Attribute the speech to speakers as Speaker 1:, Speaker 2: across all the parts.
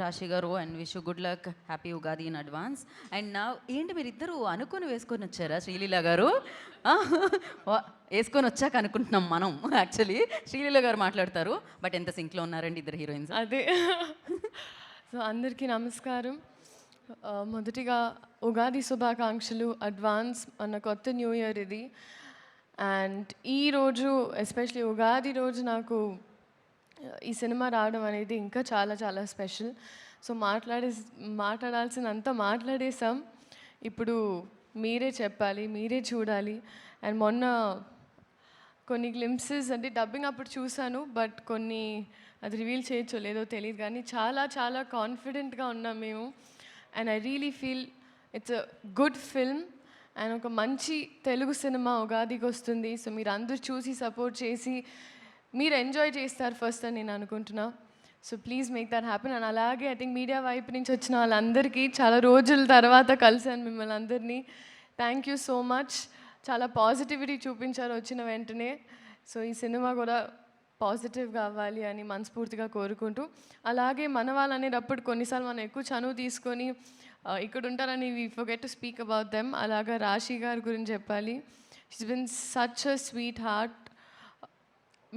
Speaker 1: రాశి గారు and wish good luck, happy Ugadi in advance. And నా ఏంటి మీరు ఇద్దరు అనుకొని వేసుకొని వచ్చారా శ్రీలీల గారు? ఆ, వేసుకొని వచ్చాక అనుకుంటున్నాం మనం. యాక్చువల్లీ శ్రీలీల గారు మాట్లాడతారు, బట్ ఎంత సింక్లో ఉన్నారండి ఇద్దరు హీరోయిన్స్.
Speaker 2: అదే. సో అందరికీ నమస్కారం. మొదటిగా ఉగాది శుభాకాంక్షలు అడ్వాన్స్. మన కొత్త న్యూ ఇయర్ ఇది. అండ్ ఈరోజు ఎస్పెషలీ ఉగాది రోజు నాకు ఈ సినిమా రావడం అనేది ఇంకా చాలా చాలా స్పెషల్. సో మాట్లాడాల్సినంత మాట్లాడేసాం. ఇప్పుడు మీరే చెప్పాలి, మీరే చూడాలి. అండ్ మొన్న కొన్ని గ్లింప్సెస్ అంటే డబ్బింగ్ అప్పుడు చూశాను, బట్ కొన్ని అది రివీల్ చేయొచ్చో లేదో తెలియదు, కానీ చాలా చాలా కాన్ఫిడెంట్గా ఉన్నాం మేము. And I really feel it's a good film and ఒక మంచి తెలుగు సినిమా ఉగాదికి వస్తుంది. సో మీరు అందరూ చూసి సపోర్ట్ చేసి మీరు ఎంజాయ్ చేస్తారు ఫస్ట్ అని నేను అనుకుంటున్నా. So please make that happen. And అలాగే ఐ థింక్ మీడియా వైపు నుంచి వచ్చిన వాళ్ళందరికీ చాలా రోజుల తర్వాత కలిసాను మిమ్మల్ని అందరినీ. Thank you so much. చాలా పాజిటివిటీ చూపించారు వచ్చిన వెంటనే. సో ఈ సినిమా కూడా పాజిటివ్గా అవ్వాలి అని మనస్ఫూర్తిగా కోరుకుంటూ, అలాగే మన వాళ్ళు అనేటప్పుడు కొన్నిసార్లు మనం ఎక్కువ చనువు తీసుకొని ఇక్కడ ఉంటారని we forget to speak about them. అలాగా రాశి గారి గురించి చెప్పాలి. She's been such a sweet heart.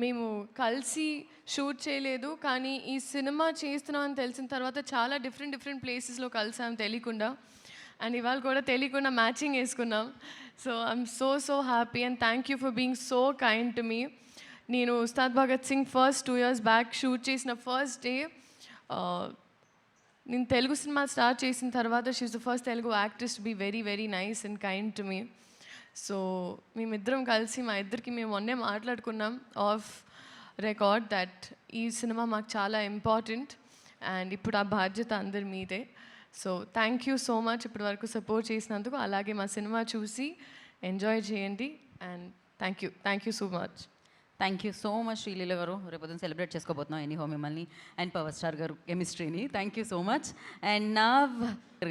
Speaker 2: మేము కలిసి షూట్ చేయలేదు, కానీ ఈ సినిమా చేస్తున్నామని తెలిసిన తర్వాత చాలా డిఫరెంట్ ప్లేసెస్లో కలిసాం తెలియకుండా. అండ్ ఇవాళ కూడా తెలియకుండా మ్యాచింగ్ వేసుకున్నాం. So I'm so happy and thank you for being so kind to me. నేను Ustaad Bhagat Singh first 2 years back shoot చేసిన ఫస్ట్ డే, నేను తెలుగు సినిమా స్టార్ట్ చేసిన తర్వాత she's the first Telugu actress to be very nice and kind to me. So మేమిద్దరం కలిసి మా ఇద్దరికి మేము మొన్నే మాట్లాడుకున్నాం ఆఫ్ రికార్డ్ దట్ ఈ సినిమా మాకు చాలా ఇంపార్టెంట్ అండ్ ఇప్పుడు ఆ బాధ్యత అందరి మీదే. So thank you so much ఇప్పటి వరకు సపోర్ట్ చేసినందుకు. అలాగే మా సినిమా చూసి ఎంజాయ్ చేయండి and thank you so much.
Speaker 1: Thank you so much Sreeleela గారు. రేపొద్దున సెలబ్రేట్ చేసుకోబోతున్నాం ఎనీహో మిమ్మల్ని అండ్ పవర్ స్టార్ గారు కెమిస్ట్రీని. Thank you so much. And నా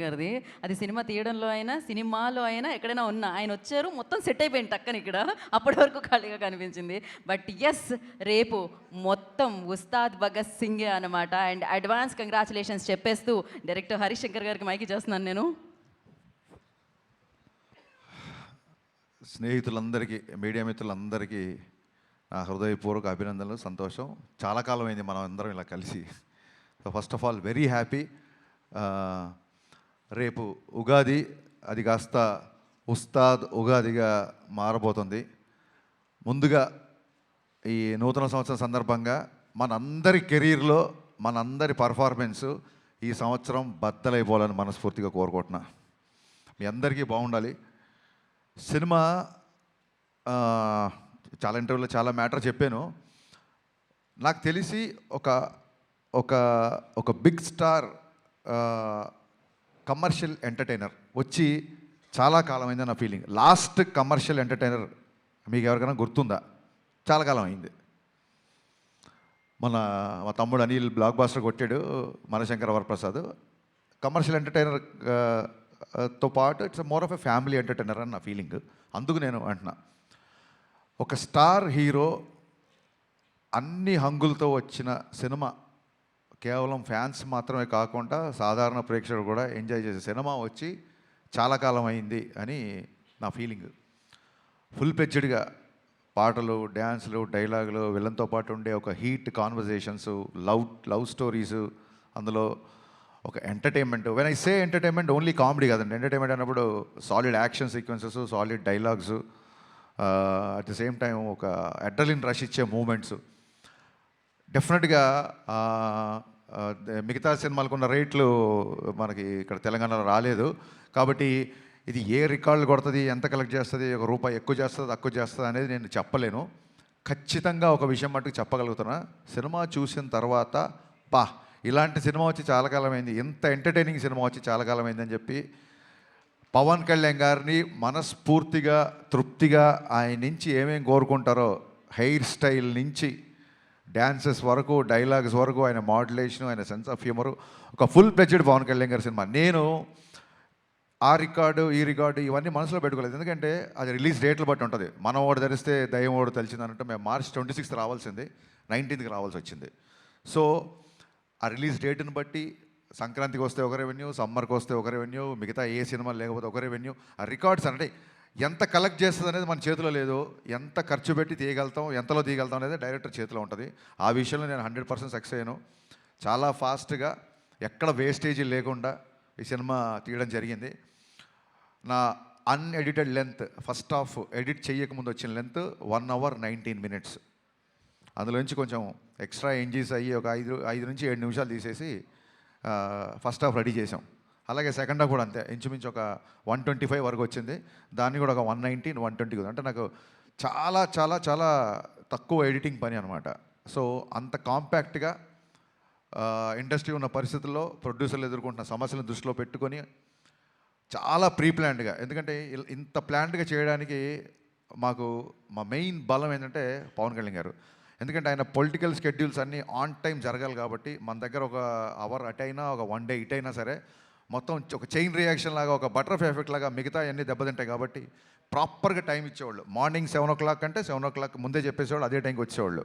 Speaker 1: గారిది అది సినిమా తీయడంలో అయినా సినిమాలో అయినా ఎక్కడైనా ఉన్నా ఆయన వచ్చారు, మొత్తం సెట్ అయిపోయింది టక్కని ఇక్కడ. అప్పటి వరకు ఖాళీగా కనిపించింది. బట్ ఎస్, రేపు మొత్తం ఉస్తాద్ భగత్ సింగే అనమాట. అండ్ అడ్వాన్స్ కంగ్రాచులేషన్స్ చెప్పేస్తూ డైరెక్టర్ హరిశంకర్ గారికి మైకి చేస్తున్నాను నేను.
Speaker 3: స్నేహితులందరికీ, మీడియా మిత్రులందరికీ నా హృదయపూర్వక అభినందనలు, సంతోషం. చాలా కాలం అయింది మనం అందరం ఇలా కలిసి. So first of all very happy. రేపు ఉగాది, అది కాస్త ఉస్తాద్ ఉగాదిగా మారబోతుంది. ముందుగా ఈ నూతన సంవత్సరం సందర్భంగా మనందరి కెరీర్లో మనందరి పర్ఫార్మెన్సు ఈ సంవత్సరం బద్దలైపోవాలని మనస్ఫూర్తిగా కోరుకుంటున్నా. మీ అందరికీ బాగుండాలి. సినిమా చాలా ఇంటర్వ్యూలో చాలా మ్యాటర్ చెప్పాను. నాకు తెలిసి ఒక ఒక ఒక బిగ్ స్టార్ కమర్షియల్ ఎంటర్టైనర్ వచ్చి చాలా కాలం అయింది నా ఫీలింగ్. లాస్ట్ కమర్షియల్ ఎంటర్టైనర్ మీకు ఎవరికైనా గుర్తుందా? చాలా కాలం అయింది. మా తమ్ముడు అనిల్ బ్లాక్ బాస్టర్ కొట్టాడు, మనశంకర వరప్రసాద్. కమర్షియల్ ఎంటర్టైనర్తో పాటు it's more of a family entertainer అని నా ఫీలింగ్. అందుకు నేను అంటున్నా, ఒక స్టార్ హీరో అన్ని హంగులతో వచ్చిన సినిమా, కేవలం ఫ్యాన్స్ మాత్రమే కాకుండా సాధారణ ప్రేక్షకులు కూడా ఎంజాయ్ చేసే సినిమా వచ్చి చాలా కాలం అయింది అని నా ఫీలింగ్. ఫుల్ ప్లెడ్జ్డ్గా పాటలు, డ్యాన్సులు, డైలాగులు, విలన్తో పాటు ఉండే ఒక హీట్ కాన్వర్జేషన్స్, లవ్ స్టోరీస్, అందులో ఒక entertainment. When I say entertainment only comedy కాదండి. ఎంటర్టైన్మెంట్ అన్నప్పుడు solid action sequences, solid dialogues, at the same time ఒక అడ్రలిన్ రష్ ఇచ్చే మూమెంట్స్. డెఫినెట్గా మిగతా సినిమాలకు ఉన్న రేట్లు మనకి ఇక్కడ తెలంగాణలో రాలేదు. కాబట్టి ఇది ఏ రికార్డులు కొడుతుంది, ఎంత కలెక్ట్ చేస్తుంది, ఒక రూపాయి ఎక్కువ చేస్తుంది తక్కువ చేస్తుంది అనేది నేను చెప్పలేను. ఖచ్చితంగా ఒక విషయం మటుకు చెప్పగలుగుతున్నా, సినిమా చూసిన తర్వాత ఇలాంటి సినిమా వచ్చి చాలా కాలమైంది, ఇంత ఎంటర్టైనింగ్ సినిమా వచ్చి చాలా కాలమైందని చెప్పి పవన్ కళ్యాణ్ గారిని మనస్ఫూర్తిగా తృప్తిగా ఆయన నుంచి ఏమేమి కోరుకుంటారో, హెయిర్ స్టైల్ నుంచి డ్యాన్సెస్ వరకు, డైలాగ్స్ వరకు, ఆయన మాడ్యులేషన్, ఆయన సెన్స్ ఆఫ్ హ్యూమరు, ఒక ఫుల్ ప్లెడ్జ్డ్ పవన్ కళ్యాణ్ గారి సినిమా. నేను ఆ రికార్డు ఈ రికార్డు ఇవన్నీ మనసులో పెట్టుకోలేదు, ఎందుకంటే అది రిలీజ్ డేట్లు బట్టి ఉంటుంది. మనం ఓడి ధరిస్తే దయ్యం ఓడి తెలిసింది అన్నట్టు మేము March 26th రావాల్సింది, 19th రావాల్సి వచ్చింది. సో ఆ రిలీజ్ డేట్ని బట్టి సంక్రాంతికి వస్తే ఒక రెవెన్యూ, సమ్మర్కి వస్తే ఒక రెవెన్యూ, మిగతా ఏ సినిమా లేకపోతే ఒక రెవెన్యూ. ఆ రికార్డ్స్ అంటే ఎంత కలెక్ట్ చేస్తుంది అనేది మన చేతిలో లేదు. ఎంత ఖర్చు పెట్టి తీయగలుగుతాం, ఎంతలో తీయగలుగుతాం అనేది డైరెక్టర్ చేతిలో ఉంటుంది. ఆ విషయంలో నేను 100% సక్సెస్ అయ్యాను. చాలా ఫాస్ట్గా ఎక్కడ వేస్టేజీ లేకుండా ఈ సినిమా తీయడం జరిగింది. నా unedited length first half edit చేయకముందు వచ్చిన లెంత్ 1 hour 19 minutes. అందులోంచి కొంచెం ఎక్స్ట్రా ఎంజీస్ అయ్యి ఒక 5 నుంచి 7 నిమిషాలు తీసేసి ఫస్ట్ హాఫ్ రెడీ చేసాం. అలాగే సెకండ్ హాఫ్ కూడా అంతే, ఇంచుమించు ఒక 125 వరకు వచ్చింది. దాన్ని కూడా ఒక 119, 120 అంటే నాకు చాలా చాలా చాలా తక్కువ ఎడిటింగ్ పని అనమాట. సో అంత కాంపాక్ట్గా ఇండస్ట్రీ ఉన్న పరిస్థితుల్లో ప్రొడ్యూసర్లు ఎదుర్కొంటున్న సమస్యలను దృష్టిలో పెట్టుకొని చాలా ప్రీ ప్లాన్డ్గా, ఎందుకంటే ఇంత ప్లాన్డ్గా చేయడానికి మా మెయిన్ బలం ఏంటంటే పవన్ కళ్యాణ్ గారు. ఎందుకంటే ఆయన పొలిటికల్ స్కెడ్యూల్స్ అన్నీ ఆన్ టైం జరగాలి కాబట్టి మన దగ్గర ఒక అవర్ అటు అయినా ఒక 1 day ఇటు అయినా సరే మొత్తం ఒక చైన్ రియాక్షన్ లాగా, ఒక బటర్ఫ్లై ఎఫెక్ట్ లాగా మిగతా అన్నీ దెబ్బతింటాయి కాబట్టి ప్రాపర్గా టైం ఇచ్చేవాళ్ళు. మార్నింగ్ 7 o'clock అంటే 7 o'clock ముందే చెప్పేసేవాళ్ళు, అదే టైంకి వచ్చేవాళ్ళు.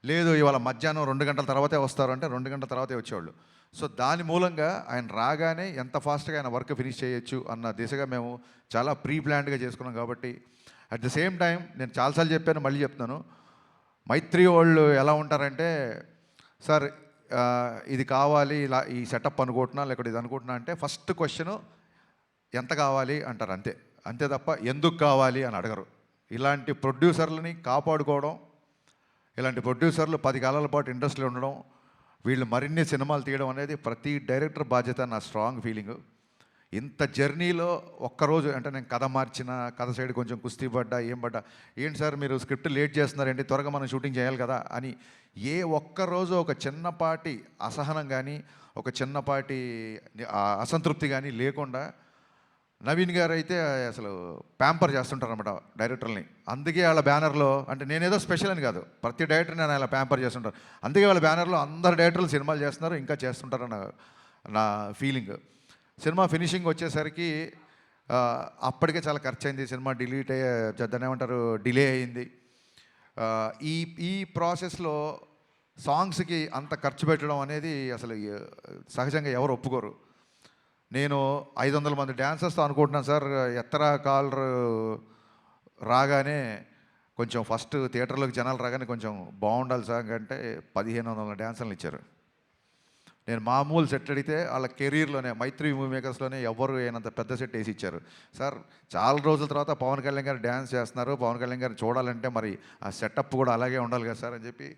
Speaker 3: లేదు ఇవాళ మధ్యాహ్నం 2 గంటల తర్వాతే వస్తారు అంటే 2 గంటల తర్వాతే వచ్చేవాళ్ళు. సో దాని మూలంగా ఆయన రాగానే ఎంత ఫాస్ట్గా ఆయన వర్క్ ఫినిష్ చేయొచ్చు అన్న దిశగా మేము చాలా ప్రీ ప్లాన్డ్గా చేసుకున్నాం. కాబట్టి అట్ ద సేమ్ టైం నేను చాలాసార్లు చెప్పాను, మళ్ళీ చెప్తున్నాను, మైత్రి వాళ్ళు ఎలా ఉంటారంటే, సార్ ఇది కావాలి, ఇలా ఈ సెటప్ అనుకుంటున్నా, లేకపోతే ఇది అనుకుంటున్నా అంటే ఫస్ట్ క్వశ్చను ఎంత కావాలి అంటారు, అంతే తప్ప ఎందుకు కావాలి అని అడగరు. ఇలాంటి ప్రొడ్యూసర్లని కాపాడుకోవడం, ఇలాంటి ప్రొడ్యూసర్లు 10 కాలాల పాటు ఇండస్ట్రీలో ఉండడం, వీళ్ళు మరిన్ని సినిమాలు తీయడం అనేది ప్రతి డైరెక్టర్ బాధ్యత, నా స్ట్రాంగ్ ఫీలింగు. ఇంత జర్నీలో ఒక్కరోజు అంటే నేను కథ మార్చిన, కథ సైడ్ కొంచెం కుస్తీ పడ్డా, ఏం పడ్డా, ఏంటి సార్ మీరు స్క్రిప్ట్ లేట్ చేస్తున్నారండి, త్వరగా మనం షూటింగ్ చేయాలి కదా అని ఏ ఒక్కరోజు ఒక చిన్నపాటి అసహనం కానీ, ఒక చిన్నపాటి అసంతృప్తి కానీ లేకుండా నవీన్ గారు అయితే అసలు ప్యాంపర్ చేస్తుంటారు అనమాట డైరెక్టర్ని. అందుకే వాళ్ళ బ్యానర్లో, అంటే నేనేదో స్పెషల్ అని కాదు, ప్రతి డైరెక్టర్ని నేను అలా ప్యాంపర్ చేస్తుంటారు. అందుకే వాళ్ళ బ్యానర్లో అందరు డైరెక్టర్లు సినిమాలు చేస్తున్నారు, ఇంకా చేస్తుంటారన్న నా ఫీలింగ్. సినిమా ఫినిషింగ్ వచ్చేసరికి అప్పటికే చాలా ఖర్చు అయింది. సినిమా దాన్ని ఏమంటారు, డిలే అయింది. ఈ ప్రాసెస్లో సాంగ్స్కి అంత ఖర్చు పెట్టడం అనేది అసలు సహజంగా ఎవరు ఒప్పుకోరు. నేను 500 మంది డ్యాన్సర్స్తో అనుకుంటున్నాను సార్, ఎత్తరా కాలర్ రాగానే కొంచెం ఫస్ట్ థియేటర్లోకి జనాలు రాగానే కొంచెం బాగుండాలి సార్ అంటే 1500 డ్యాన్సర్లు ఇచ్చారు. నేను మామూలు సెట్ అడిగితే వాళ్ళ కెరీర్లోనే మైత్రి మూవీ మేకర్స్లోనే ఎవరు అయినంత పెద్ద సెట్ వేసి ఇచ్చారు. సార్ చాలా రోజుల తర్వాత పవన్ కళ్యాణ్ గారు డ్యాన్స్ చేస్తున్నారు, పవన్ కళ్యాణ్ గారిని చూడాలంటే మరి ఆ సెటప్ కూడా అలాగే ఉండాలి కదా సార్ అని చెప్పి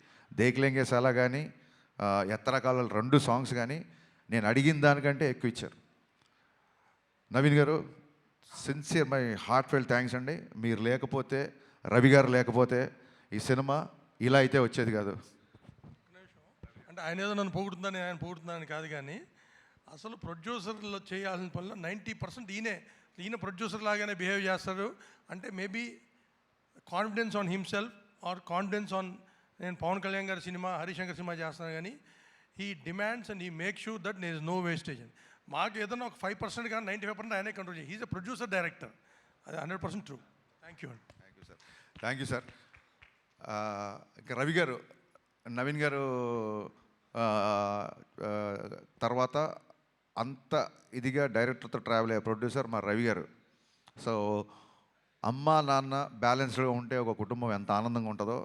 Speaker 3: దేక్లేంగే సాలా కానీ ఎత్తరకాల 2 సాంగ్స్ కానీ నేను అడిగిన దానికంటే ఎక్కువ ఇచ్చారు. Naveen garu, sincere my heartfelt thanks అండి. మీరు లేకపోతే, రవి గారు లేకపోతే ఈ సినిమా ఇలా అయితే వచ్చేది కాదు.
Speaker 4: అంటే ఆయన ఏదో నన్ను పొగుడుతుందని ఆయన పొగుడుతుందని కాదు, కానీ అసలు ప్రొడ్యూసర్లో చేయాల్సిన పనిలో 90% ఈయన ప్రొడ్యూసర్ లాగానే బిహేవ్ చేస్తారు. అంటే maybe confidence on himself or confidence on, నేను పవన్ కళ్యాణ్ గారి సినిమా, హరిశంకర్ సినిమా చేస్తున్నాను, కానీ he demands and he make sure that there is no wastage. మాకు ఏదైనా ఒక 5% కానీ 95% ఆయనే కంట్రోల్ చేయాలి. హీజ్ ఎ ప్రొడ్యూసర్ డైరెక్టర్, అది 100% ట్రూ. థ్యాంక్ యూ అండి.
Speaker 3: Thank you sir. ఇంకా రవి గారు, నవీన్ గారు తర్వాత అంత ఇదిగా డైరెక్టర్తో ట్రావెల్ అయ్యే ప్రొడ్యూసర్ మా రవి గారు. సో అమ్మ నాన్న బ్యాలెన్స్డ్గా ఉంటే ఒక కుటుంబం ఎంత ఆనందంగా ఉంటుందో,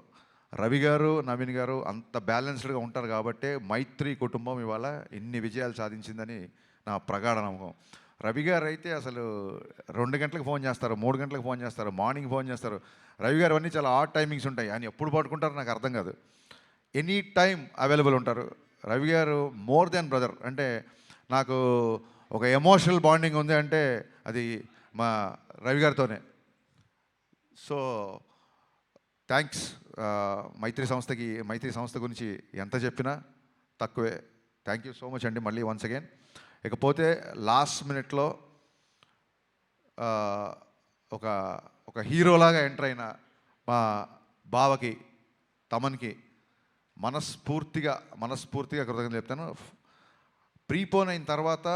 Speaker 3: రవి గారు నవీన్ గారు అంత బ్యాలెన్స్డ్గా ఉంటారు కాబట్టే మైత్రి కుటుంబం ఇవాళ ఇన్ని విజయాలు సాధించిందని నా ప్రగాఢ నమ్మకం. రవి గారు అయితే అసలు 2 గంటలకు ఫోన్ చేస్తారు, 3 గంటలకు ఫోన్ చేస్తారు, మార్నింగ్ ఫోన్ చేస్తారు. రవి గారు అన్నీ చాలా ఆడ్ టైమింగ్స్ ఉంటాయి, ఆయన ఎప్పుడు పట్టుకుంటారో నాకు అర్థం కాదు. ఎనీ టైం అవైలబుల్ ఉంటారు. రవి గారు మోర్ దెన్ బ్రదర్. అంటే నాకు ఒక ఎమోషనల్ బాండింగ్ ఉంది అంటే అది మా రవి గారితోనే. So thanks. మైత్రి సంస్థ గురించి ఎంత చెప్పినా తక్కువే. థ్యాంక్ యూ సో మచ్ అండి మళ్ళీ వన్స్ అగైన్. ఇకపోతే లాస్ట్ మినిట్లో ఒక హీరోలాగా ఎంటర్ అయిన మా బావకి, తమన్కి మనస్ఫూర్తిగా కృతజ్ఞతలు చెప్తాను. ప్రీపోన్ అయిన తర్వాత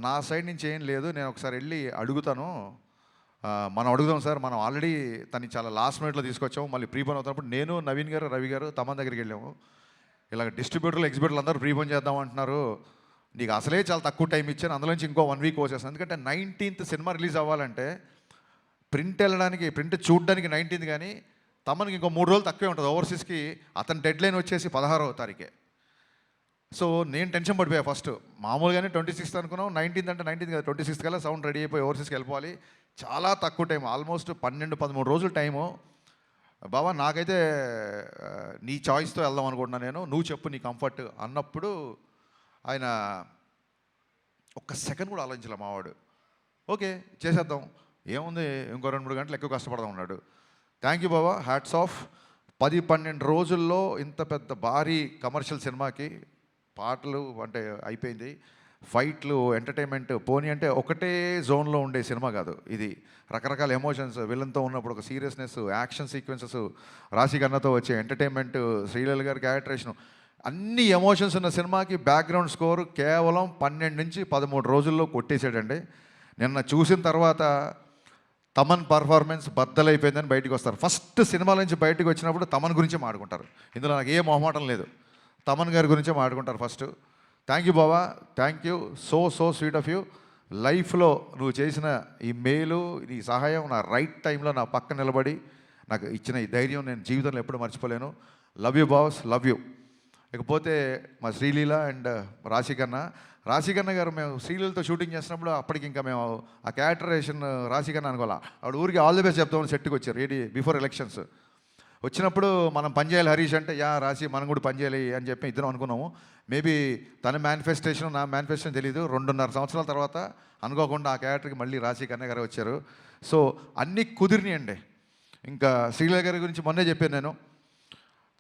Speaker 3: నా సైడ్ నుంచి ఏం లేదు, నేను ఒకసారి వెళ్ళి అడుగుతాను, మనం అడుగుదాం సార్, మనం ఆల్రెడీ తను చాలా లాస్ట్ మినిట్లో తీసుకొచ్చాము, మళ్ళీ ప్రీపోన్ అవుతున్నప్పుడు నేను, నవీన్ గారు, రవి గారు తమన్ దగ్గరికి వెళ్ళాము. ఇలా డిస్ట్రిబ్యూటర్లు ఎగ్జిబ్యూటర్లు అందరూ ప్రీపోన్ చేద్దాం అంటున్నారు. నీకు అసలే చాలా తక్కువ టైం ఇచ్చాను, అందులోంచి ఇంకో 1 వీక్ వచ్చేస్తాను. ఎందుకంటే 19th సినిమా రిలీజ్ అవ్వాలంటే ప్రింట్ చూడడానికి 19th, కానీ తమనికి ఇంకో 3 రోజులు తక్కువే ఉంటుంది. ఓవర్సీస్కి అతని డెడ్ లైన్ వచ్చేసి 16వ తారీఖే. సో నేను టెన్షన్ పడిపోయా ఫస్ట్. మామూలుగానే 26th అనుకున్నాం, 19th అంటే 19th కదా, 26th కల్లా సౌండ్ రెడీ అయిపోయి ఓవర్సీస్కి వెళ్ళిపోవాలి. చాలా తక్కువ టైం, ఆల్మోస్ట్ 12-13 రోజులు టైము. బాబా నాకైతే నీ చాయిస్తో వెళ్దాం అనుకుంటున్నాను నేను, నువ్వు చెప్పు నీ కంఫర్ట్ అన్నప్పుడు ఆయన ఒక్క సెకండ్ కూడా ఆలోచించలే మావాడు. ఓకే చేసేద్దాం, ఏముంది ఇంకో 2-3 గంటలు ఎక్కువ కష్టపడదాం అన్నాడు. Thank you Baba, hats off. 10-12 రోజుల్లో ఇంత పెద్ద భారీ కమర్షియల్ సినిమాకి పాటలు అంటే అయిపోయింది, ఫైట్లు, ఎంటర్టైన్మెంట్ పోనీ అంటే ఒకటే జోన్లో ఉండే సినిమా కాదు ఇది. రకరకాల ఎమోషన్స్, విలన్తో ఉన్నప్పుడు ఒక సీరియస్నెస్, యాక్షన్ సీక్వెన్సెస్, రాశికన్నతో వచ్చే ఎంటర్టైన్మెంట్, శ్రీలీల గారి క్యారెక్టరేషన్, అన్ని ఎమోషన్స్ ఉన్న సినిమాకి బ్యాక్గ్రౌండ్ స్కోర్ కేవలం 12-13 రోజుల్లో కొట్టేసాడండి. నిన్న చూసిన తర్వాత తమన్ పర్ఫార్మెన్స్ బద్దలైపోయిందని బయటకు వస్తారు. ఫస్ట్ సినిమాల నుంచి బయటకు వచ్చినప్పుడు తమన్ గురించే మాట్లాడుకుంటారు. ఇందులో నాకు ఏ మొహమాటం లేదు, తమన్ గారి గురించే మాట్లాడుకుంటారు first. Thank you Baba, thank you, so sweet of you. లైఫ్లో నువ్వు చేసిన ఈ మేలు, నీ సహాయం, నా రైట్ టైంలో నా పక్క నిలబడి నాకు ఇచ్చిన ఈ ధైర్యం నేను జీవితంలో ఎప్పుడు మర్చిపోలేను. Love you boss, love you. ఇకపోతే మా శ్రీలీల అండ్ రాశికన్న గారు, మేము శ్రీలీలతో షూటింగ్ చేసినప్పుడు అప్పటికి ఇంకా మేము ఆ క్యారెక్టరేషన్ రాశికన్న అనుకోవాలా, ఆవిడ ఊరికి ఆల్ ది బెస్ట్ చెప్తామని సెట్కి వచ్చారు రెడీ బిఫోర్ ఎలక్షన్స్. వచ్చినప్పుడు మనం పనిచేయాలి హరీష్ అంటే, యా రాశి మనం కూడా పనిచేయాలి అని చెప్పి ఇద్దరం అనుకున్నాము. మేబీ తన మేనిఫెస్టేషన్ నా మేనిఫెస్టేషన్ తెలీదు, 2.5 సంవత్సరాల తర్వాత అనుకోకుండా ఆ క్యారెక్టర్కి మళ్ళీ రాశికన్న గారు వచ్చారు. సో అన్నీ కుదిరినాయండి. ఇంకా శ్రీలీల గారి గురించి మొన్నే చెప్పాను నేను,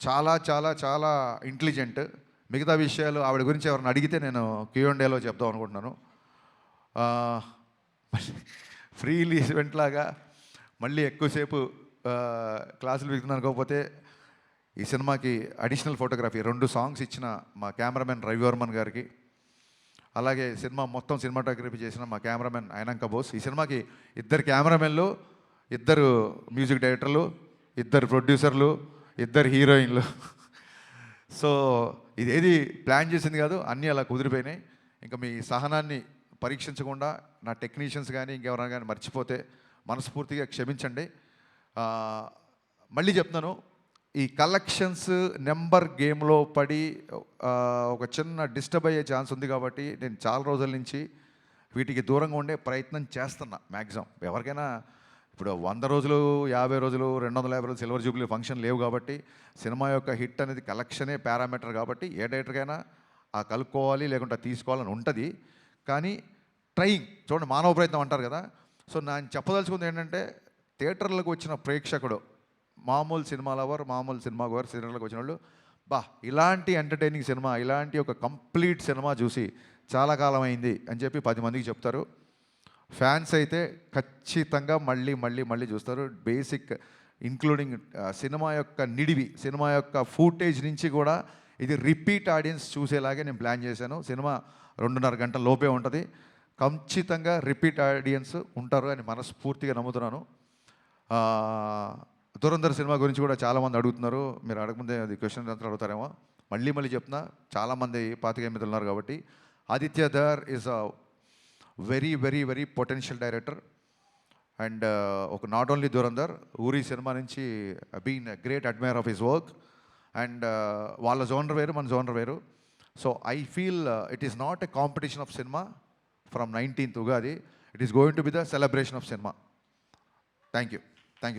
Speaker 3: చాలా చాలా చాలా ఇంటెలిజెంట్. మిగతా విషయాలు ఆవిడ గురించి ఎవరిని అడిగితే నేను Q&Aలో చెప్దాం అనుకుంటున్నాను. ఫ్రీ ఈవెంట్ లాగా మళ్ళీ ఎక్కువసేపు క్లాసులు విగుతున్నాను. అనుకోకపోతే ఈ సినిమాకి అడిషనల్ ఫోటోగ్రఫీ 2 సాంగ్స్ ఇచ్చిన మా కెమెరామెన్ రవివర్మన్ గారికి, అలాగే సినిమా మొత్తం సినిమాటోగ్రఫీ చేసిన మా కెమెరామెన్ అయినంక బోస్. ఈ సినిమాకి 2 కెమెరామెన్లు, 2 మ్యూజిక్ డైరెక్టర్లు, 2 ప్రొడ్యూసర్లు, 2 హీరోయిన్లు. సో ఇదేది ప్లాన్ చేసింది కాదు, అన్నీ అలా కుదిరిపోయినాయి. ఇంకా మీ సహనాన్ని పరీక్షించకుండా నా టెక్నీషియన్స్ కానీ ఇంకెవరైనా కానీ మర్చిపోతే మనస్ఫూర్తిగా క్షమించండి. మళ్ళీ చెప్తున్నాను, ఈ కలెక్షన్స్ నెంబర్ గేమ్లో పడి ఒక చిన్న డిస్టర్బ్ అయ్యే ఛాన్స్ ఉంది. కాబట్టి నేను చాలా రోజుల నుంచి వీటికి దూరంగా ఉండే ప్రయత్నం చేస్తున్నా మ్యాక్సిమం. ఎవరికైనా ఇప్పుడు 100 రోజులు, 50 రోజులు, 250 రోజులు సిల్వర్ జూబ్లీ ఫంక్షన్ లేవు. కాబట్టి సినిమా యొక్క హిట్ అనేది కలెక్షనే పారామీటర్. కాబట్టి ఏ డైరెక్టర్కైనా ఆ కలుపుకోవాలి లేకుంటే తీసుకోవాలని ఉంటుంది. కానీ ట్రైయింగ్ చూడండి, మానవ ప్రయత్నం అంటారు కదా. సో నేను చెప్పదలుచుకుంది ఏంటంటే, థియేటర్లకు వచ్చిన ప్రేక్షకుడు, మామూలు సినిమా లవర్, మామూలు సినిమా గోవర్, థియేటర్లకు వచ్చిన వాళ్ళు, ఇలాంటి ఎంటర్టైనింగ్ సినిమా, ఇలాంటి ఒక కంప్లీట్ సినిమా చూసి చాలా కాలం అయింది అని చెప్పి 10 మందికి చెప్తారు. ఫ్యాన్స్ అయితే ఖచ్చితంగా మళ్ళీ చూస్తారు. బేసిక్ ఇంక్లూడింగ్ సినిమా యొక్క నిడివి, సినిమా యొక్క ఫూటేజ్ నుంచి కూడా ఇది రిపీట్ ఆడియన్స్ చూసేలాగే నేను ప్లాన్ చేశాను. సినిమా 2.5 గంటల లోపే ఉంటుంది. ఖచ్చితంగా రిపీట్ ఆడియన్స్ ఉంటారు అని మనస్ఫూర్తిగా నమ్ముతున్నాను. దురంధర్ సినిమా గురించి కూడా చాలామంది అడుగుతున్నారు. మీరు అడగముందే అది క్వశ్చన్ అంతా అడుగుతారేమో. మళ్ళీ చెప్తున్నా, చాలామంది పాతికేమిది ఉన్నారు కాబట్టి. Aditya Dhar is a very potential director. And ఒక not only Dhurandhar, Uri cinema నుంచి been great admirer of his work. And వాళ్ళ జోనర్ వేరు, మన జోనర్ వేరు. So I feel it is not a competition of cinema from 19th Ugadi. It is going to be the celebration of cinema. Thank you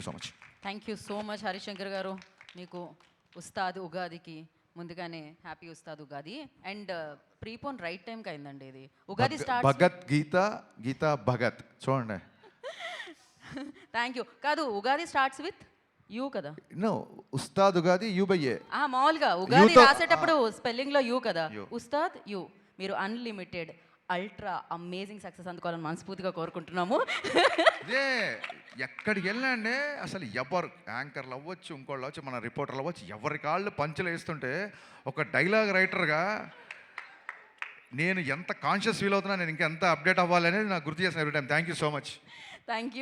Speaker 3: so much.
Speaker 1: Thank you so much Harishankar garu. మీకు ఉస్తాద్ ఉగాదికి ముందుగానే happy Ustaad Ugadi. And prepone right టైంకి అయిందండి ఇది. Ugadi start
Speaker 3: Geetha Bhagat చూడండి.
Speaker 1: Thank you. కాదు, Ugadi starts with U కదా.
Speaker 3: No, Ustaad Ugadi U by A.
Speaker 1: మామూలుగా ఉగాది రాసేటప్పుడు స్పెల్లింగ్లో యూ కదా. ఉస్తాద్ యూ. మీరు అన్లిమిటెడ్ అల్ట్రా అమేజింగ్ సక్సెస్ అందుకోవాలని మనస్ఫూర్తిగా కోరుకుంటున్నాము.
Speaker 3: ఇదే ఎక్కడికి వెళ్ళండి, అసలు ఎవరు యాంకర్లు అవ్వచ్చు, ఇంకోళ్ళు అవ్వచ్చు, మన రిపోర్టర్లు అవ్వచ్చు, ఎవరి కాళ్ళు పంచులు వేస్తుంటే ఒక డైలాగ్ రైటర్గా నేను ఎంత కాన్షియస్ ఫీల్ అవుతున్నా, నేను ఇంకా ఎంత అప్డేట్ అవ్వాలి అనేది నాకు గుర్తు చేసిన every time. Thank you so much.
Speaker 1: Thank you.